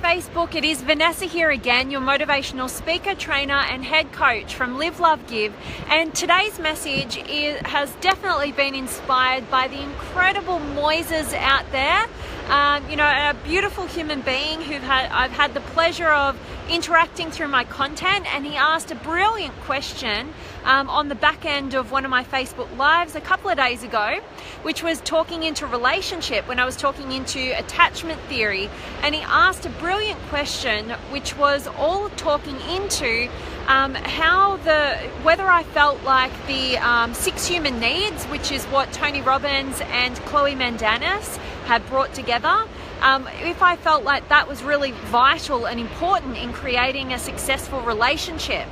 Facebook, it is Vanessa here again, your motivational speaker, trainer and head coach from Live, Love, Give. And today's message has definitely been inspired by the incredible Moises out there. A beautiful human being I've had the pleasure of interacting through my content, and he asked a brilliant question on the back end of one of my Facebook Lives a couple of days ago, which was talking into relationship, when I was talking into attachment theory. And he asked a brilliant question, which was all talking into whether I felt like the 6 human needs, which is what Tony Robbins and Chloe Mandanis had brought together, if I felt like that was really vital and important in creating a successful relationship.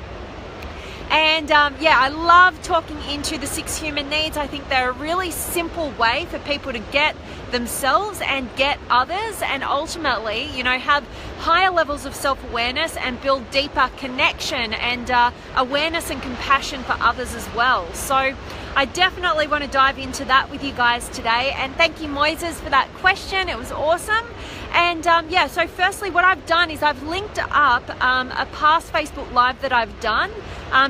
And I love talking into the 6 human needs. I think they're a really simple way for people to get themselves and get others, and ultimately, have higher levels of self-awareness and build deeper connection and awareness and compassion for others as well. So I definitely want to dive into that with you guys today. And thank you, Moises, for that question. It was awesome. And so firstly, what I've done is I've linked up a past Facebook Live that I've done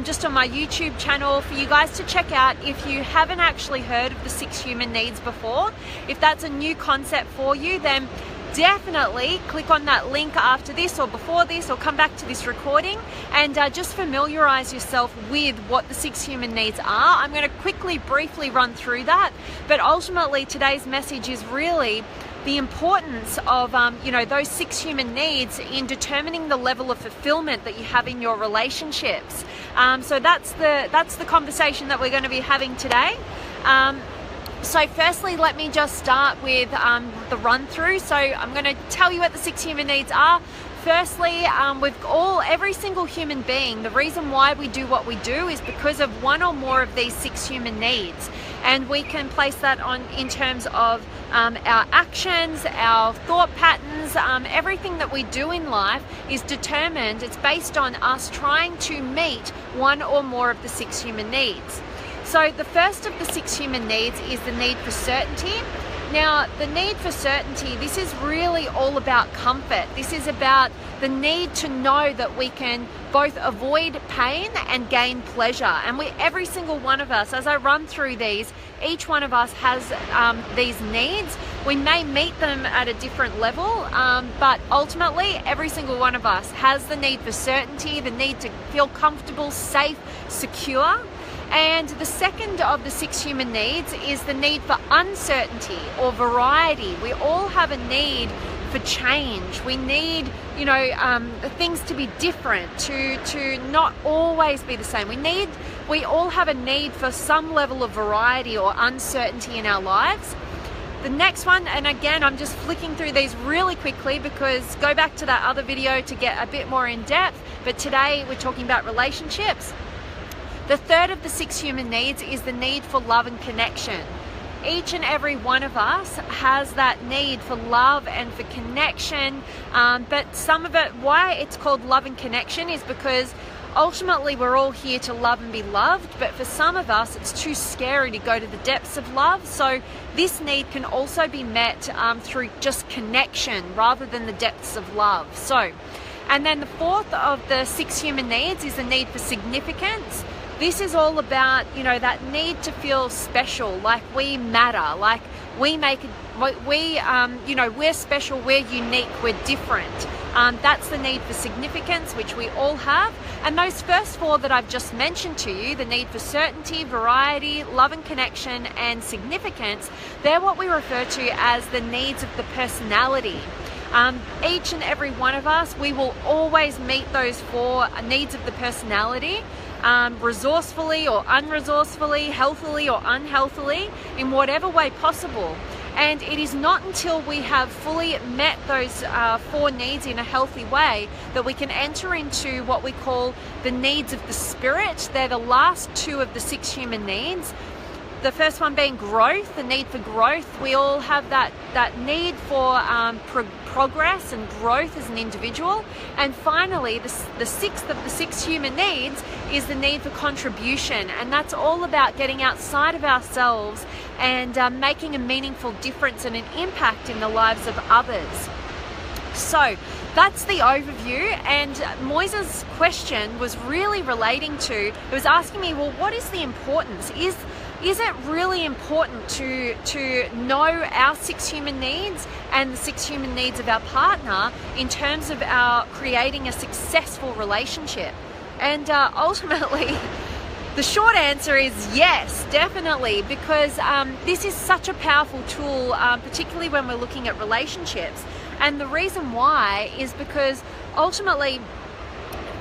just on my YouTube channel for you guys to check out if you haven't actually heard of the 6 human needs before. If that's a new concept for you, then definitely click on that link after this or before this, or come back to this recording and just familiarize yourself with what the 6 human needs are. I'm going to briefly run through that, but ultimately today's message is really the importance of those 6 human needs in determining the level of fulfillment that you have in your relationships. So that's the conversation that we're going to be having today. So firstly, let me just start with the run through. So I'm going to tell you what the 6 human needs are. Firstly, every single human being, the reason why we do what we do is because of one or more of these 6 human needs. And we can place that in terms of our actions, our thought patterns, everything that we do in life is determined, it's based on us trying to meet one or more of the 6 human needs. So the first of the 6 human needs is the need for certainty. Now, the need for certainty, this is really all about comfort. This is about the need to know that we can both avoid pain and gain pleasure. And every single one of us, as I run through these, each one of us has these needs. We may meet them at a different level, but ultimately every single one of us has the need for certainty, the need to feel comfortable, safe, secure. And the second of the 6 human needs is the need for uncertainty or variety. We all have a need for change. We need, things to be different, to not always be the same. We all have a need for some level of variety or uncertainty in our lives. The next one, and again, I'm just flicking through these really quickly because go back to that other video to get a bit more in depth. But today we're talking about relationships. The third of the 6 human needs is the need for love and connection. Each and every one of us has that need for love and for connection, but some of it, why it's called love and connection, is because ultimately we're all here to love and be loved, but for some of us it's too scary to go to the depths of love. So this need can also be met through just connection rather than the depths of love. And then the fourth of the 6 human needs is the need for significance. This is all about, that need to feel special, like we matter, like we're special, we're unique, we're different. That's the need for significance, which we all have. And those first 4 that I've just mentioned to you, the need for certainty, variety, love and connection, and significance, they're what we refer to as the needs of the personality. Each and every one of us, we will always meet those 4 needs of the personality, resourcefully or unresourcefully, healthily or unhealthily, in whatever way possible. And it is not until we have fully met those 4 needs in a healthy way that we can enter into what we call the needs of the spirit. They're the last 2 of the 6 human needs. The first one being growth, the need for growth. We all have that need for progress and growth as an individual. And finally, the 6th of the 6 human needs is the need for contribution. And that's all about getting outside of ourselves and making a meaningful difference and an impact in the lives of others. So that's the overview, and Moise's question was really relating to, it was asking me, well, what is the importance? Is it really important to know our 6 human needs and the 6 human needs of our partner in terms of our creating a successful relationship? And ultimately, the short answer is yes, definitely, because this is such a powerful tool, particularly when we're looking at relationships. And the reason why is because ultimately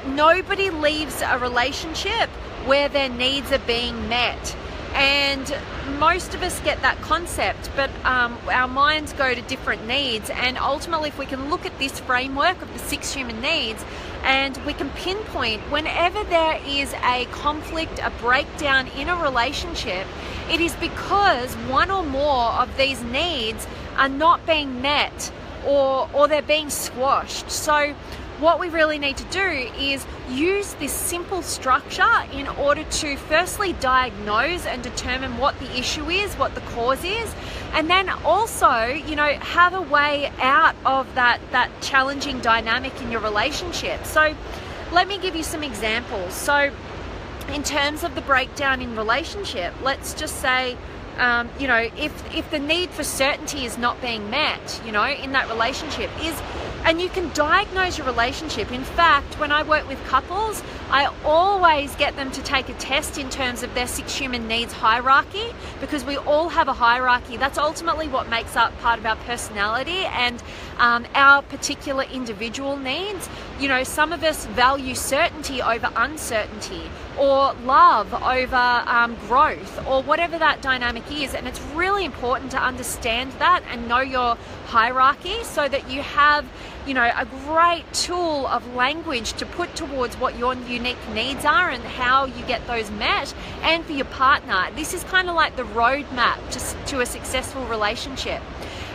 nobody leaves a relationship where their needs are being met. And most of us get that concept, but our minds go to different needs. And ultimately, if we can look at this framework of the 6 human needs, and we can pinpoint whenever there is a conflict, a breakdown in a relationship, it is because one or more of these needs are not being met, or they're being squashed. So what we really need to do is use this simple structure in order to firstly diagnose and determine what the issue is, what the cause is, and then also, have a way out of that challenging dynamic in your relationship. So let me give you some examples. So in terms of the breakdown in relationship, let's just say, if the need for certainty is not being met, in that relationship and you can diagnose your relationship. In fact, when I work with couples, I always get them to take a test in terms of their 6 human needs hierarchy, because we all have a hierarchy. That's ultimately what makes up part of our personality and our particular individual needs. Some of us value certainty over uncertainty, or love over growth, or whatever that dynamic is. And it's really important to understand that and know your hierarchy so that you have a great tool of language to put towards what your unique needs are and how you get those met. And for your partner, this is kind of like the roadmap to a successful relationship.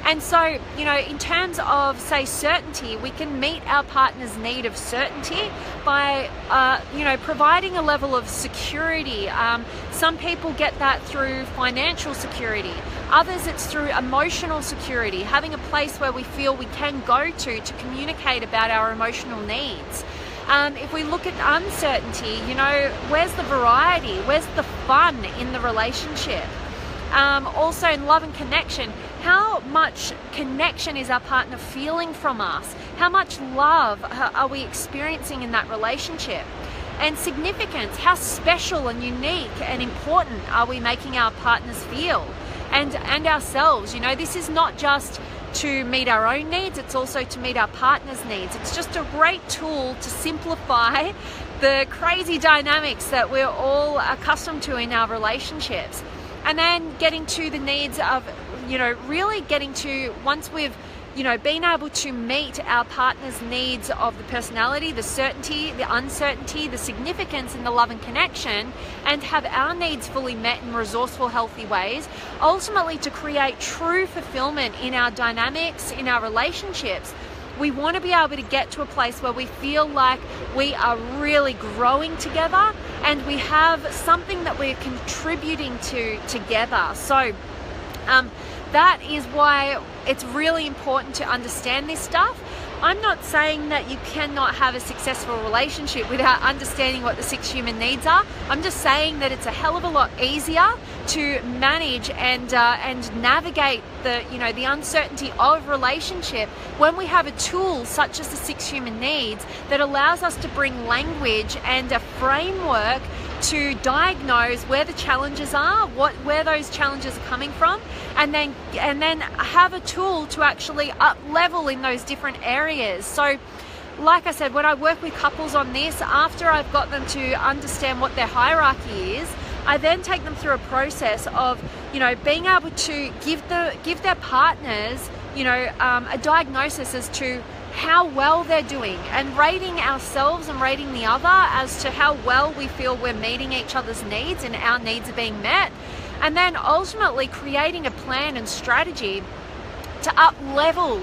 And so, in terms of, say, certainty, we can meet our partner's need of certainty by, providing a level of security. Some people get that through financial security. Others, it's through emotional security, having a place where we feel we can go to communicate about our emotional needs. If we look at uncertainty, where's the variety? Where's the fun in the relationship? Also in love and connection, how much connection is our partner feeling from us? How much love are we experiencing in that relationship? And significance, how special and unique and important are we making our partners feel? And ourselves, this is not just to meet our own needs, it's also to meet our partner's needs. It's just a great tool to simplify the crazy dynamics that we're all accustomed to in our relationships. And then getting to the needs of, really getting to, once we've, been able to meet our partner's needs of the personality, the certainty, the uncertainty, the significance, and the love and connection, and have our needs fully met in resourceful, healthy ways, ultimately to create true fulfillment in our dynamics, in our relationships. We want to be able to get to a place where we feel like we are really growing together and we have something that we're contributing to together. So that is why it's really important to understand this stuff. I'm not saying that you cannot have a successful relationship without understanding what the 6 human needs are. I'm just saying that it's a hell of a lot easier to manage and navigate the uncertainty of relationship when we have a tool such as the 6 human needs that allows us to bring language and a framework to diagnose where the challenges are, where those challenges are coming from, and then have a tool to actually up level in those different areas. So like I said, when I work with couples on this, after I've got them to understand what their hierarchy is, I then take them through a process of being able to give their partners a diagnosis as to how well they're doing, and rating ourselves and rating the other as to how well we feel we're meeting each other's needs and our needs are being met, and then ultimately creating a plan and strategy level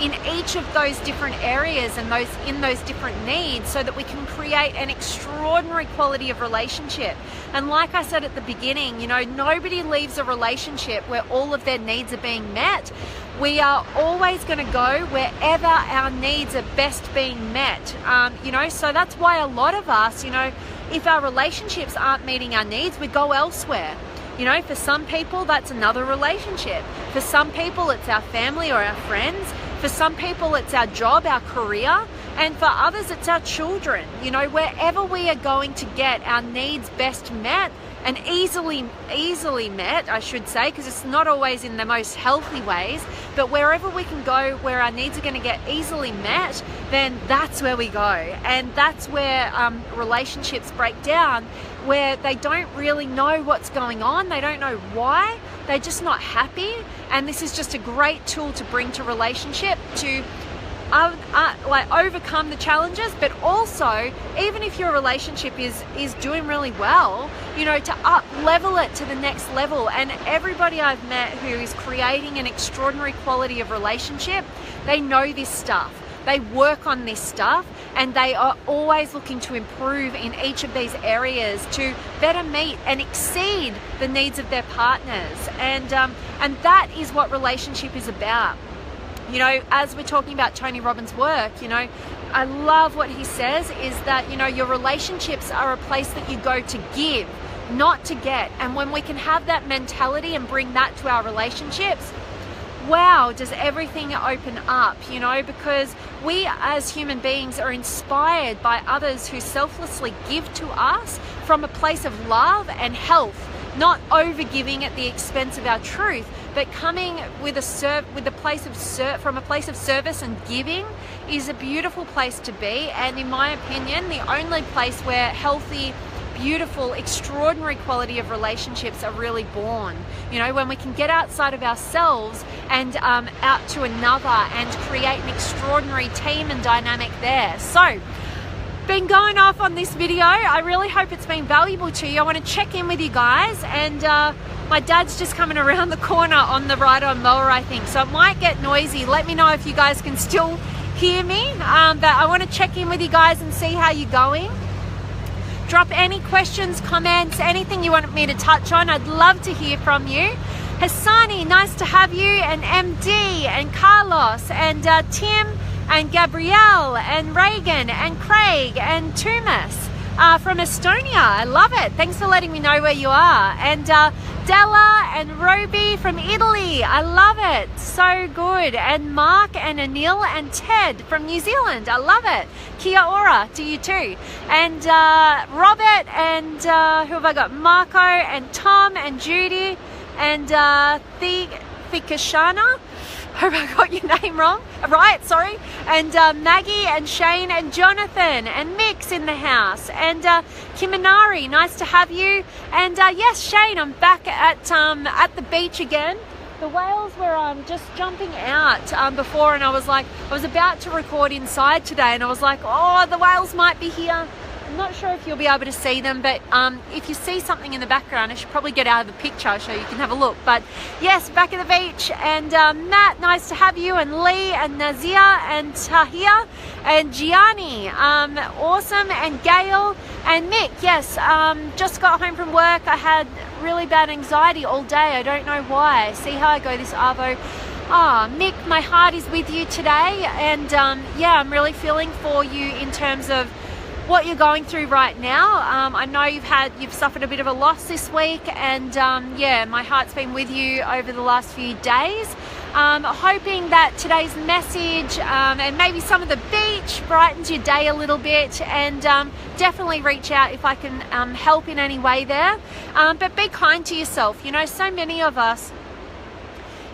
in each of those different areas and in those different needs, so that we can create an extraordinary quality of relationship. And like I said at the beginning, you know, nobody leaves a relationship where all of their needs are being met. We are always going to go wherever our needs are best being met. You know, so that's why a lot of us, you know, if our relationships aren't meeting our needs, we go elsewhere. You know, for some people, that's another relationship. For some people, it's our family or our friends. For some people, it's our job, our career. And for others, it's our children. You know, wherever we are going to get our needs best met, and easily met, I should say, because it's not always in the most healthy ways, but wherever we can go where our needs are going to get easily met, then that's where we go. And that's where relationships break down, where they don't really know what's going on, they don't know why, they're just not happy. And this is just a great tool to bring to relationship to like overcome the challenges, but also, even if your relationship is doing really well, you know, to up level it to the next level. And everybody I've met who is creating an extraordinary quality of relationship, they know this stuff, they work on this stuff, and they are always looking to improve in each of these areas to better meet and exceed the needs of their partners. And that is what relationship is about. You know, as we're talking about Tony Robbins' work, you know, I love what he says is that, you know, your relationships are a place that you go to give, not to get. And when we can have that mentality and bring that to our relationships, wow, does everything open up, you know, because we as human beings are inspired by others who selflessly give to us from a place of love and health, not overgiving at the expense of our truth, but coming with from a place of service and giving is a beautiful place to be. And in my opinion, the only place where healthy, beautiful, extraordinary quality of relationships are really born. You know, when we can get outside of ourselves and out to another and create an extraordinary team and dynamic there. So, been going off on this video. I really hope it's been valuable to you. I want to check in with you guys, and my dad's just coming around the corner on the ride-on mower, I think, so it might get noisy. Let me know if you guys can still hear me, but I want to check in with you guys and see how you're going. Drop any questions, comments, anything you want me to touch on. I'd love to hear from you. Hassani, nice to have you, and MD, and Carlos, and Tim, and Gabrielle, and Reagan, and Craig, and Tumas from Estonia. I love it. Thanks for letting me know where you are. And Della and Roby from Italy. I love it. So good. And Mark and Anil and Ted from New Zealand. I love it. Kia ora to you too. And Robert and who have I got? Marco and Tom and Judy and Thikashana. Hope I got your name wrong. Right, sorry. And Maggie and Shane and Jonathan and Mix in the house. And Kiminari, nice to have you. And yes, Shane, I'm back at the beach again. The whales were just jumping out before, and I was about to record inside today, and I was like, oh, the whales might be here. I'm not sure if you'll be able to see them, but if you see something in the background, I should probably get out of the picture so you can have a look. But yes, back at the beach. And Matt, nice to have you, and Lee and Nazia and Tahia and Gianni, awesome, and Gail and Mick. Yes, just got home from work. I had really bad anxiety all day. I don't know why. See how I go this Arvo. Mick, my heart is with you today, and yeah, I'm really feeling for you in terms of what you're going through right now. I know you've suffered a bit of a loss this week, and yeah, my heart's been with you over the last few days. Hoping that today's message and maybe some of the beach brightens your day a little bit, and definitely reach out if I can help in any way there. But be kind to yourself. You know, so many of us,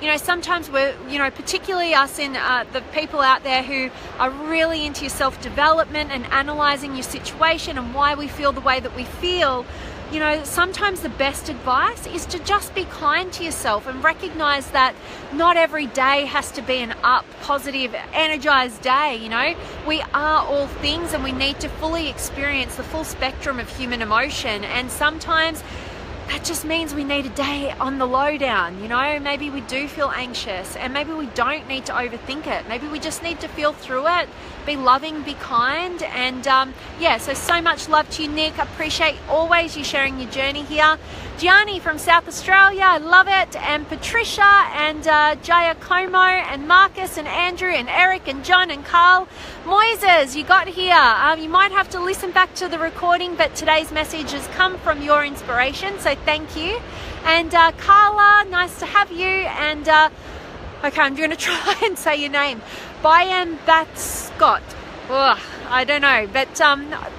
you know, sometimes we're, you know, particularly us in the people out there who are really into your self-development and analysing your situation and why we feel the way that we feel. You know, sometimes the best advice is to just be kind to yourself and recognise that not every day has to be an up, positive, energised day. You know, we are all things, and we need to fully experience the full spectrum of human emotion. And sometimes that just means we need a day on the lowdown. You know, maybe we do feel anxious, and maybe we don't need to overthink it. Maybe we just need to feel through it, be loving, be kind. And yeah, so much love to you, Nick. I appreciate always you sharing your journey here. Gianni from South Australia, I love it. And Patricia and Giacomo and Marcus and Andrew and Eric and John and Carl. Moises, you got here. You might have to listen back to the recording, but today's message has come from your inspiration, so thank you. And Carla, nice to have you. And okay, I'm going to try and say your name. Byam Batscott. I don't know, but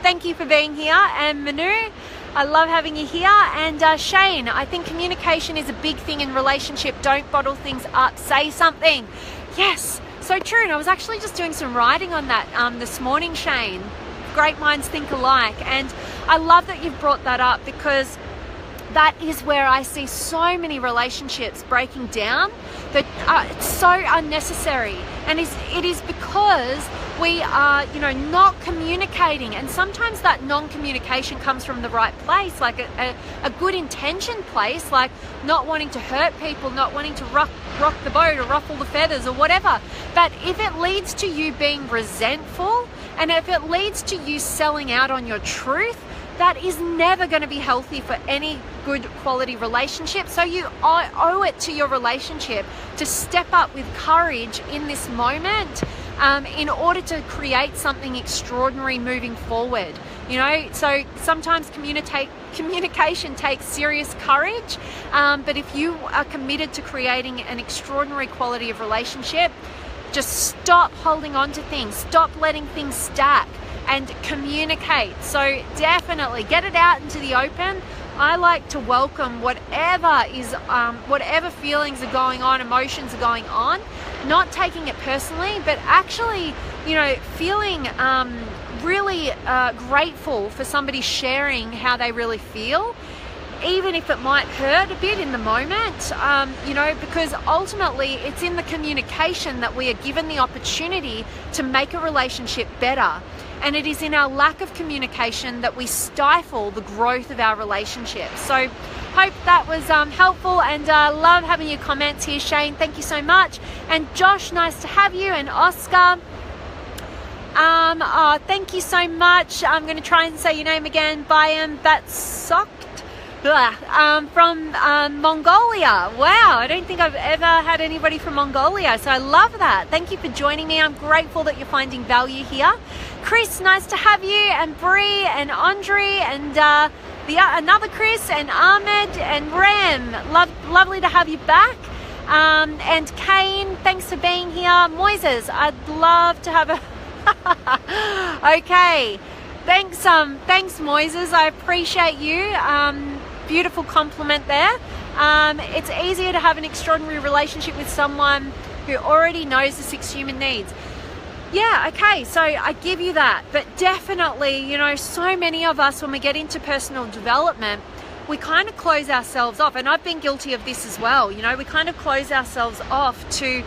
thank you for being here. And Manu, I love having you here. And Shane, I think communication is a big thing in relationship. Don't bottle things up. Say something. Yes, so true. And I was actually just doing some writing on that this morning, Shane. Great minds think alike. And I love that you've brought that up, because that is where I see so many relationships breaking down, that it's so unnecessary. And it is because we are, you know, not communicating. And sometimes that non-communication comes from the right place, like a good intention place, like not wanting to hurt people, not wanting to rock the boat or ruffle the feathers or whatever. But if it leads to you being resentful, and if it leads to you selling out on your truth, that is never going to be healthy for any good quality relationship. So you owe it to your relationship to step up with courage in this moment, in order to create something extraordinary moving forward. You know, so sometimes communication takes serious courage, but if you are committed to creating an extraordinary quality of relationship, just stop holding on to things, stop letting things stack, and communicate. So definitely get it out into the open. I like to welcome whatever feelings are going on, emotions are going on, not taking it personally, but actually, you know, feeling really grateful for somebody sharing how they really feel, even if it might hurt a bit in the moment, you know, because ultimately it's in the communication that we are given the opportunity to make a relationship better. And it is in our lack of communication that we stifle the growth of our relationships. So hope that was helpful, and love having your comments here, Shane. Thank you so much. And Josh, nice to have you. And Oscar, thank you so much. I'm going to try and say your name again. Bayam Batsok. From Mongolia. Wow, I don't think I've ever had anybody from Mongolia, so I love that. Thank you for joining me. I'm grateful that you're finding value here. Chris, nice to have you. And Bree and Andre and another Chris and Ahmed and Ram. Lovely to have you back. And Kane, thanks for being here. Moises, I'd love to have a okay. Thanks Moises, I appreciate you. Beautiful compliment there. It's easier to have an extraordinary relationship with someone who already knows the 6 human needs. Yeah, okay, so I give you that. But definitely, you know, so many of us, when we get into personal development, we kind of close ourselves off. And I've been guilty of this as well. You know, we kind of close ourselves off to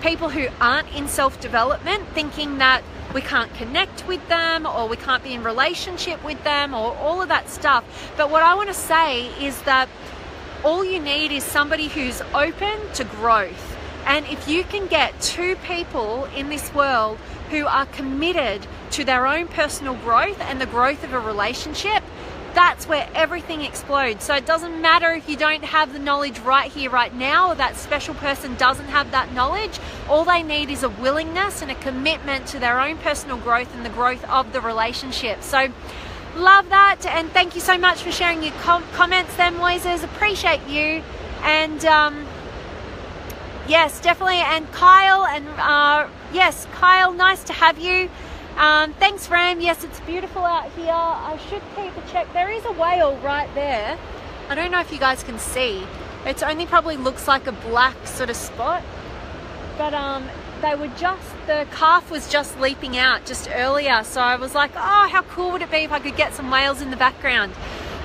people who aren't in self-development, thinking that we can't connect with them, or we can't be in relationship with them, or all of that stuff. But what I want to say is that all you need is somebody who's open to growth. And if you can get 2 people in this world who are committed to their own personal growth and the growth of a relationship, that's where everything explodes. So it doesn't matter if you don't have the knowledge right here, right now, or that special person doesn't have that knowledge. All they need is a willingness and a commitment to their own personal growth and the growth of the relationship. So love that, and thank you so much for sharing your comments there, Moises. Appreciate you. And yes, definitely. And Kyle, and yes, Kyle, nice to have you. Thanks, Ram. Yes, it's beautiful out here. I should keep a check. There is a whale right there. I don't know if you guys can see. It only probably looks like a black sort of spot. But the calf was just leaping out just earlier. So I was like, oh, how cool would it be if I could get some whales in the background?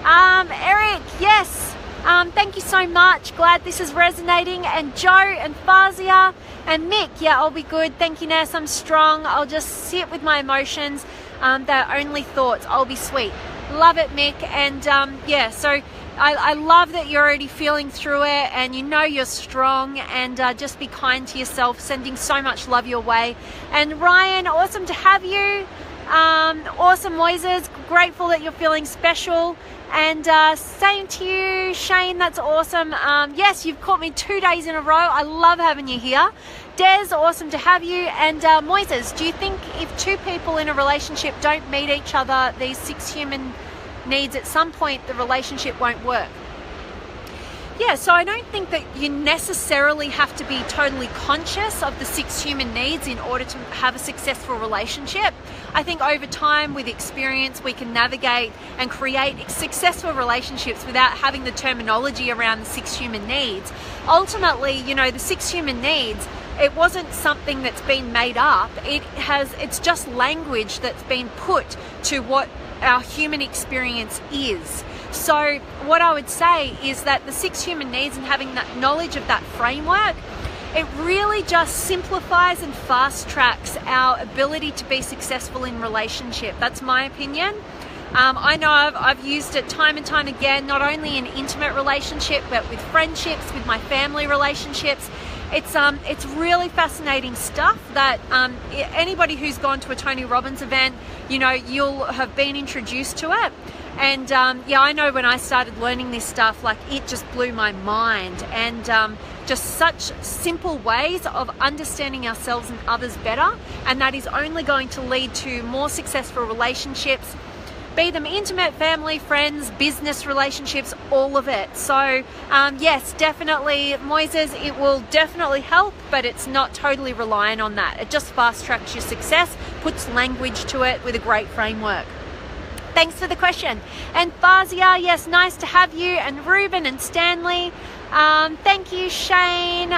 Eric, yes. Thank you so much. Glad this is resonating. And Joe and Fazia and Mick, yeah, I'll be good. Thank you, Ness. I'm strong. I'll just sit with my emotions. They're only thoughts. I'll be sweet. Love it, Mick. And yeah, so I love that you're already feeling through it, and you know you're strong, and just be kind to yourself. Sending so much love your way. And Ryan, awesome to have you. Awesome, Moises, grateful that you're feeling special. And same to you, Shane, that's awesome. Yes, you've caught me 2 days in a row. I love having you here. Des, awesome to have you. And Moises, do you think if two people in a relationship don't meet each other, these 6 human needs, at some point the relationship won't work? Yeah, so I don't think that you necessarily have to be totally conscious of the 6 human needs in order to have a successful relationship. I think over time, with experience, we can navigate and create successful relationships without having the terminology around the 6 human needs. Ultimately, you know, the 6 human needs, it wasn't something that's been made up. It's just language that's been put to what our human experience is. So what I would say is that the 6 human needs, and having that knowledge of that framework, it really just simplifies and fast tracks our ability to be successful in relationship. That's my opinion. I know I've used it time and time again, not only in intimate relationship, but with friendships, with my family relationships. It's really fascinating stuff that anybody who's gone to a Tony Robbins event, you know, you'll have been introduced to it. And yeah, I know when I started learning this stuff, like, it just blew my mind. And just such simple ways of understanding ourselves and others better. And that is only going to lead to more successful relationships, be them intimate, family, friends, business relationships, all of it. So yes, definitely, Moises, it will definitely help, but it's not totally reliant on that. It just fast tracks your success, puts language to it with a great framework. Thanks for the question. And Fazia, yes, nice to have you. And Ruben and Stanley, thank you, Shane.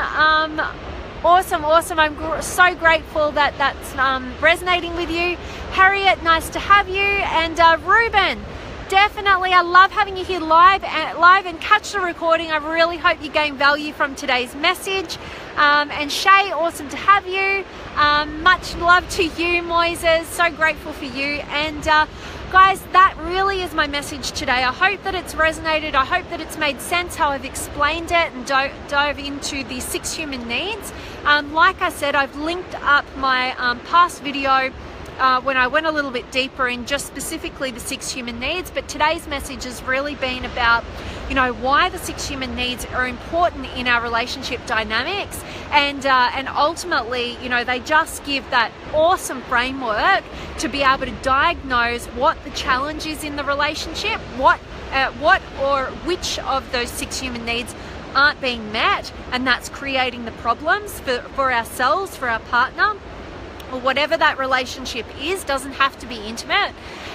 Awesome. I'm so grateful that that's resonating with you. Harriet, nice to have you. And Ruben, definitely, I love having you here live and catch the recording. I really hope you gain value from today's message. And Shay, awesome to have you. Much love to you, Moises. So grateful for you. And guys, that really is my message today. I hope that it's resonated. I hope that it's made sense how I've explained it and dove into the 6 human needs. Like I said, I've linked up my past video when I went a little bit deeper in just specifically the 6 human needs. But today's message has really been about, you know, why the 6 human needs are important in our relationship dynamics. And ultimately, you know, they just give that awesome framework to be able to diagnose what the challenge is in the relationship, what or which of those 6 human needs aren't being met, and that's creating the problems for ourselves, for our partner, or whatever that relationship is. Doesn't have to be intimate.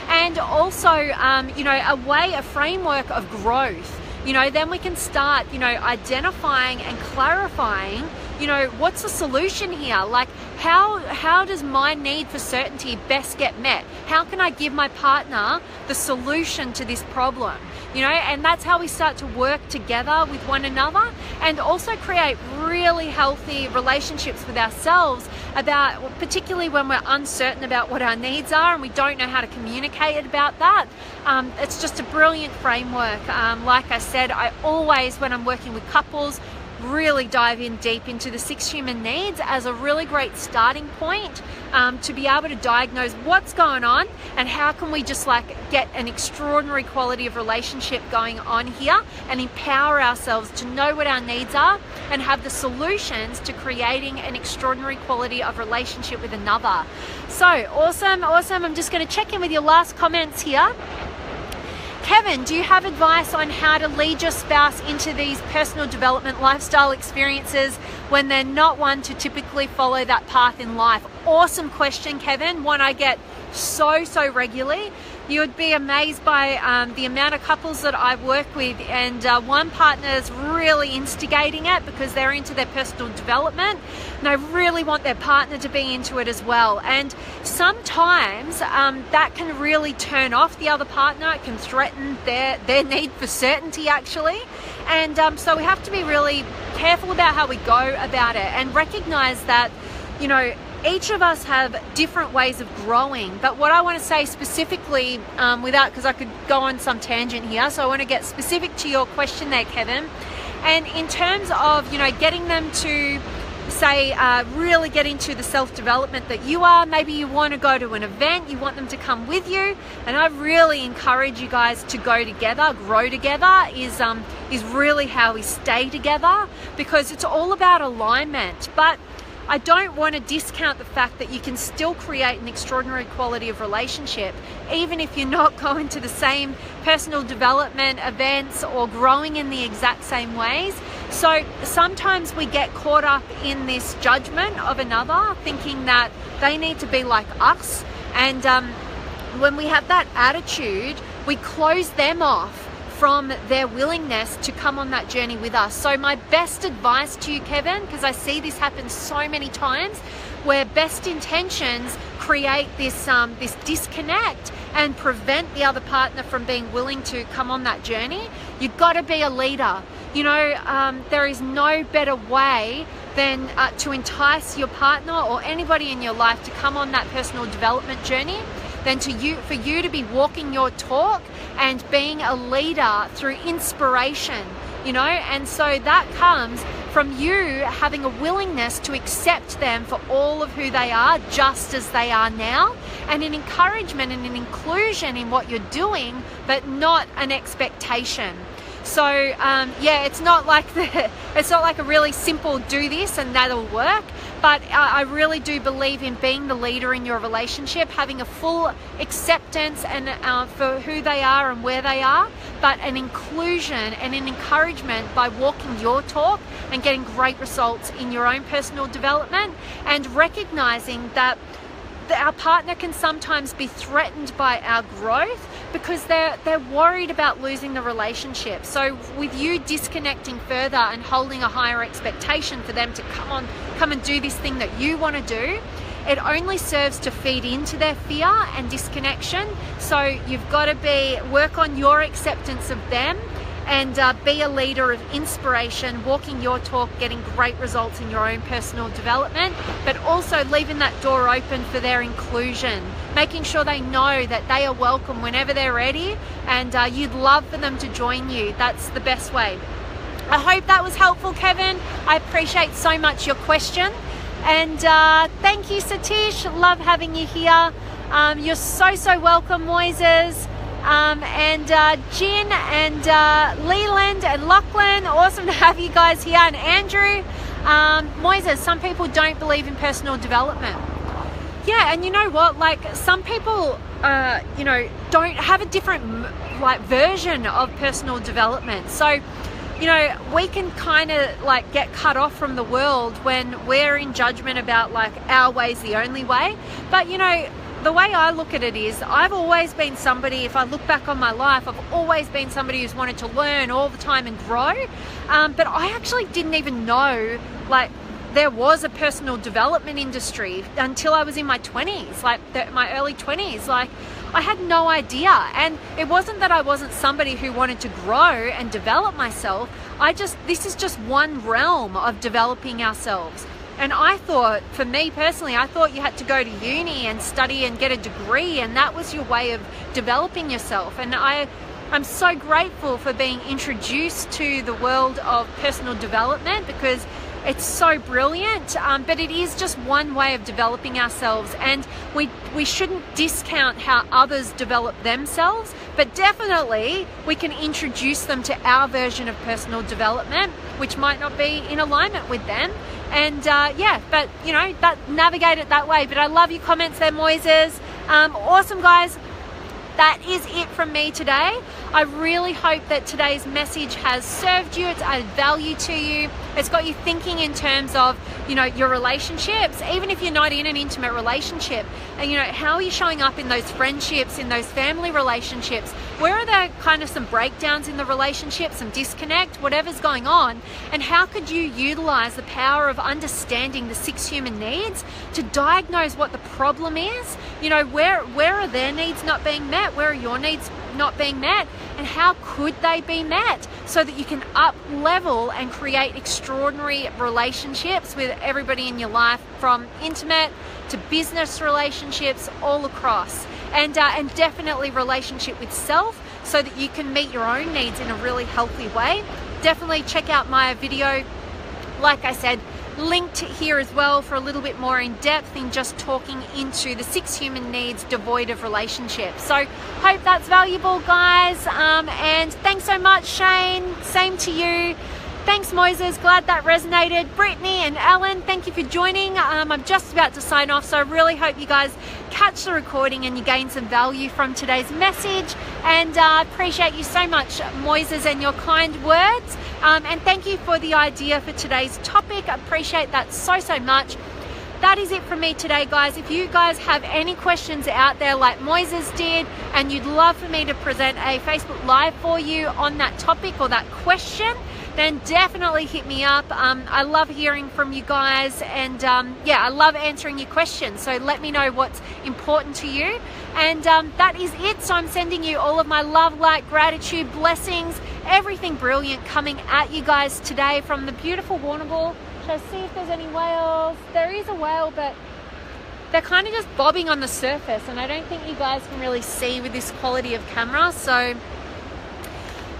And also, you know, a framework of growth. You know, then we can start, you know, identifying and clarifying, you know, what's the solution here? Like, how does my need for certainty best get met? How can I give my partner the solution to this problem? You know, and that's how we start to work together with one another, and also create really healthy relationships with ourselves, about, particularly when we're uncertain about what our needs are and we don't know how to communicate about that. It's just a brilliant framework. Like I said, I always, when I'm working with couples, really dive in deep into the 6 human needs as a really great starting point to be able to diagnose what's going on and how can we just like get an extraordinary quality of relationship going on here, and empower ourselves to know what our needs are and have the solutions to creating an extraordinary quality of relationship with another. So awesome. I'm just going to check in with your last comments here. Kevin, do you have advice on how to lead your spouse into these personal development lifestyle experiences when they're not one to typically follow that path in life? Awesome question, Kevin. One I get so regularly. You would be amazed by the amount of couples that I work with, and one partner is really instigating it because they're into their personal development and they really want their partner to be into it as well. And sometimes that can really turn off the other partner. It can threaten their need for certainty, actually. And so we have to be really careful about how we go about it, and recognize that, you know, each of us have different ways of growing. But what I want to say specifically, because I could go on some tangent here, so I want to get specific to your question there, Kevin. And in terms of, getting them to say, really get into the self-development that you are. Maybe you want to go to an event, you want them to come with you, and I really encourage you guys to go together. Grow together is really how we stay together, because it's all about alignment. But I don't want to discount the fact that you can still create an extraordinary quality of relationship, even if you're not going to the same personal development events or growing in the exact same ways. So sometimes we get caught up in this judgment of another, thinking that they need to be like us. And when we have that attitude, we close them off from their willingness to come on that journey with us. So my best advice to you, Kevin, because I see this happen so many times, where best intentions create this disconnect and prevent the other partner from being willing to come on that journey. You've got to be a leader. There is no better way than to entice your partner or anybody in your life to come on that personal development journey than for you to be walking your talk and being a leader through inspiration, and so that comes from you having a willingness to accept them for all of who they are, just as they are now, and an encouragement and an inclusion in what you're doing, but not an expectation. So it's not like a really simple do this and that'll work. But I really do believe in being the leader in your relationship, having a full acceptance and for who they are and where they are, but an inclusion and an encouragement by walking your talk and getting great results in your own personal development, and recognizing that our partner can sometimes be threatened by our growth because they're worried about losing the relationship. So with you disconnecting further and holding a higher expectation for them to come and do this thing that you want to do, it only serves to feed into their fear and disconnection. So you've got to work on your acceptance of them and be a leader of inspiration, walking your talk, getting great results in your own personal development, but also leaving that door open for their inclusion, making sure they know that they are welcome whenever they're ready, and you'd love for them to join you. That's the best way. I hope that was helpful, Kevin. I appreciate so much your question. And thank you, Satish. Love having you here. You're so welcome, Moises. And Jin and Leland and Lachlan, awesome to have you guys here, and Andrew. Moises, some people don't believe in personal development. Yeah, and you know what, some people don't have a different version of personal development. So we can kind of get cut off from the world when we're in judgment about our way's the only way. But the way I look at it is, I've always been somebody, if I look back on my life, I've always been somebody who's wanted to learn all the time and grow. But I actually didn't even know there was a personal development industry until I was in my 20s, my early 20s. I had no idea. And it wasn't that I wasn't somebody who wanted to grow and develop myself. This is just one realm of developing ourselves. And I thought, for me personally, I thought you had to go to uni and study and get a degree, and that was your way of developing yourself. And I'm so grateful for being introduced to the world of personal development, because it's so brilliant, but it is just one way of developing ourselves, and we shouldn't discount how others develop themselves, but definitely we can introduce them to our version of personal development, which might not be in alignment with them. And but navigate it that way. But I love your comments there, Moises. Awesome, guys. That is it from me today. I really hope that today's message has served you. It's added value to you. It's got you thinking in terms of, your relationships, even if you're not in an intimate relationship. And, how are you showing up in those friendships, in those family relationships? Where are there kind of some breakdowns in the relationship, some disconnect, whatever's going on? And how could you utilize the power of understanding the 6 human needs to diagnose what the problem is? Where are their needs not being met? Where are your needs not being met, and how could they be met, so that you can up level and create extraordinary relationships with everybody in your life, from intimate to business relationships, all across, and definitely relationship with self, so that you can meet your own needs in a really healthy way. Definitely check out my video, like I said, linked here as well, for a little bit more in depth in just talking into the 6 human needs devoid of relationships. So hope that's valuable, guys, and thanks so much, Shane. Same to you. Thanks, Moises. Glad that resonated. Brittany and Ellen, thank you for joining. I'm just about to sign off, so I really hope you guys catch the recording and you gain some value from today's message. And I appreciate you so much, Moises, and your kind words. And thank you for the idea for today's topic. I appreciate that so, so much. That is it from me today, guys. If you guys have any questions out there like Moises did, and you'd love for me to present a Facebook Live for you on that topic or that question, then definitely hit me up. I love hearing from you guys, and yeah, I love answering your questions. So let me know what's important to you. And that is it. So I'm sending you all of my love, light, gratitude, blessings, everything brilliant coming at you guys today from the beautiful Warrnambool. Should I see if there's any whales? There is a whale, but they're kind of just bobbing on the surface, and I don't think you guys can really see with this quality of camera. So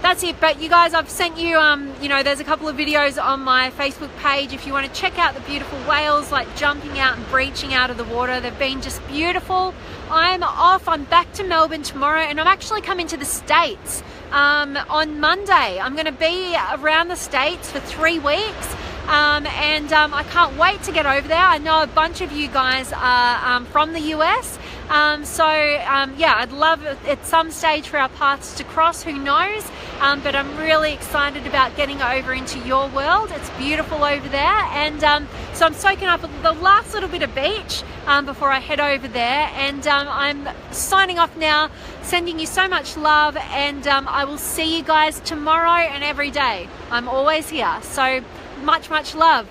that's it. But you guys, I've sent you, you know, there's a couple of videos on my Facebook page if you want to check out the beautiful whales, like jumping out and breaching out of the water. They've been just beautiful. I'm off. I'm back to Melbourne tomorrow, and I'm actually coming to the States on Monday. I'm going to be around the States for 3 weeks. And I can't wait to get over there. I know a bunch of you guys are from the US. Yeah, I'd love at some stage for our paths to cross, who knows, but I'm really excited about getting over into your world. It's beautiful over there, and so I'm soaking up the last little bit of beach before I head over there, and I'm signing off now, sending you so much love, and I will see you guys tomorrow and every day. I'm always here, so much love.